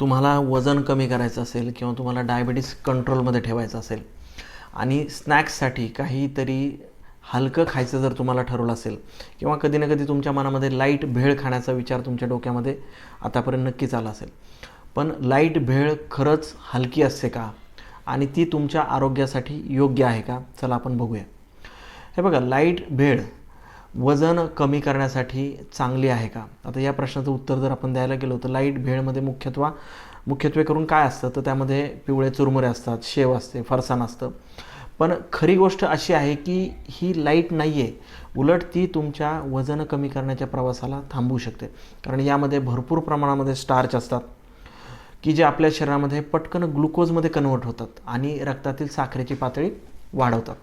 तुम्हाला वजन कमी करायचं असेल किंवा तुम्हाला डायबिटीस कंट्रोलमध्ये ठेवायचं असेल आणि स्नॅक्ससाठी काहीतरी हलकं खायचं जर तुम्हाला ठरवलं असेल किंवा कधी ना कधी तुमच्या मनामध्ये लाईट भेळ खाण्याचा विचार तुमच्या डोक्यामध्ये आतापर्यंत नक्कीच आला असेल, पण लाईट भेळ खरंच हलकी असते का आणि ती तुमच्या आरोग्यासाठी योग्य आहे का? चला आपण बघूया. हे बघा, लाईट भेळ वजन कमी करण्यासाठी चांगली आहे का? आता या प्रश्नाचं उत्तर जर आपण द्यायला गेलो तर लाईट भेळमध्ये मुख्यत्वे करून काय असतं, तर त्यामध्ये पिवळे चुरमुरे असतात, शेव असते, फरसाण असतं. पण खरी गोष्ट अशी आहे की ही लाईट नाही आहे, उलट ती तुमच्या वजन कमी करण्याच्या प्रवासाला थांबवू शकते. कारण यामध्ये भरपूर प्रमाणामध्ये स्टार्च असतात की जे आपल्या शरीरामध्ये पटकन ग्लुकोजमध्ये कन्वर्ट होतात आणि रक्तातील साखरेची पातळी वाढवतात.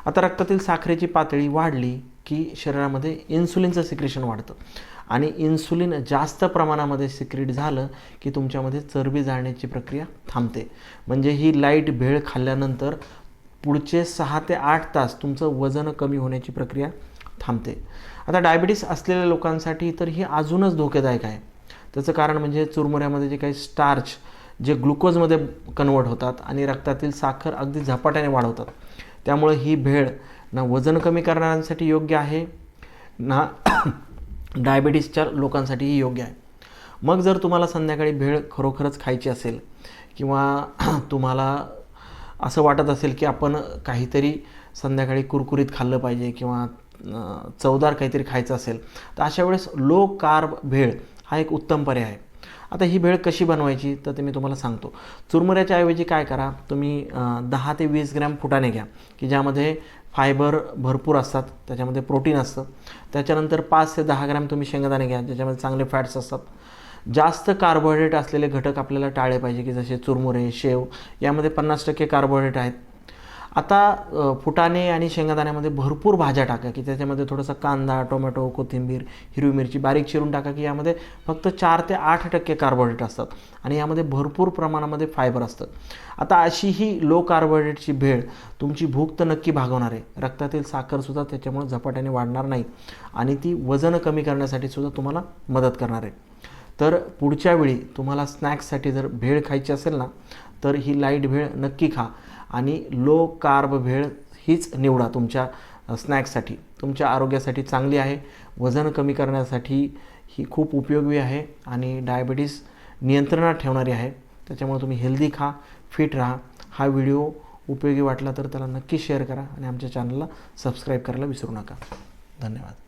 आता रक्तातील साखरेची पातळी वाढली की शरीरामध्ये इन्सुलिनचं सिक्रेशन वाढतं आणि इन्सुलिन जास्त प्रमाणामध्ये सिक्रेट झालं की तुमच्यामध्ये चरबी जाळण्याची प्रक्रिया थांबते. म्हणजे ही लाईट भेळ खाल्ल्यानंतर पुढचे 6 ते 8 तास तुमचं वजन कमी होण्याची प्रक्रिया थांबते. आता डायबिटीस असलेल्या लोकांसाठी तर ही अजूनच धोकेदायक आहे. त्याचं कारण म्हणजे चुरमुऱ्यामध्ये जे काही स्टार्च जे ग्लुकोजमध्ये कन्वर्ट होतात आणि रक्तातील साखर अगदी झपाट्याने वाढवतात. त्यामुळे ही भेळ ना वजन कमी करणाऱ्यांसाठी योग्य आहे ना डायबिटीसच्या लोकांसाठीही योग्य आहे. मग जर तुम्हाला संध्याकाळी भेळ खरोखरच खायची असेल किंवा तुम्हाला असं वाटत असेल की आपण काहीतरी संध्याकाळी कुरकुरीत खाल्लं पाहिजे किंवा चवदार काहीतरी खायचं असेल, तर अशा वेळेस लो कार्ब भेळ हा एक उत्तम पर्याय आहे. आता ही भेळ कशी बनवायची तर ते मी तुम्हाला सांगतो. चुरमुऱ्याच्या ऐवजी काय करा, तुम्ही 10 ते 20 ग्रॅम फुटाणे घ्या की ज्यामध्ये फायबर भरपूर असतात, त्याच्यामध्ये प्रोटीन असतं. त्याच्यानंतर 5 ते 10 ग्रॅम तुम्ही शेंगदाणे घ्या ज्याच्यामध्ये चांगले फॅट्स असतात. जास्त कार्बोहायड्रेट असलेले घटक आपल्याला टाळले पाहिजे की जसे चुरमुरे, शेव यामध्ये 50% कार्बोहायड्रेट आहेत. आता फुटाणे आणि शेंगदाण्यामध्ये भरपूर भाज्या टाका की त्याच्यामध्ये थोडासा कांदा, टोमॅटो, कोथिंबीर, हिरवी मिरची बारीक चिरून टाका की यामध्ये फक्त 4 ते 8% कार्बोहायड्रेट असतात आणि यामध्ये भरपूर प्रमाणामध्ये फायबर असतं. आता अशी ही लो कार्बोहायड्रेटची भेळ तुमची भूक तर नक्की भागवणार आहे, रक्तातील साखरसुद्धा त्याच्यामुळे झपाट्याने वाढणार नाही आणि ती वजन कमी करण्यासाठी सुद्धा तुम्हाला मदत करणार आहे. तर पुढच्या वेळी तुम्हाला स्नॅक्ससाठी जर भेळ खायची असेल ना, तर ही लाईट भेळ नक्की खा आणि लो कार्ब भेळ हीच निवडा तुमच्या स्नॅक्ससाठी. तुमच्या आरोग्यासाठी चांगली आहे, वजन कमी करण्यासाठी ही खूप उपयोगी आहे आणि डायबिटीस नियंत्रणात ठेवणारी आहे. त्याच्यामुळे तुम्ही हेल्दी खा, फिट राहा. हा व्हिडिओ उपयोगी वाटला तर त्याला नक्की शेअर करा आणि आमच्या चॅनलला सबस्क्राईब करायला विसरू नका. धन्यवाद.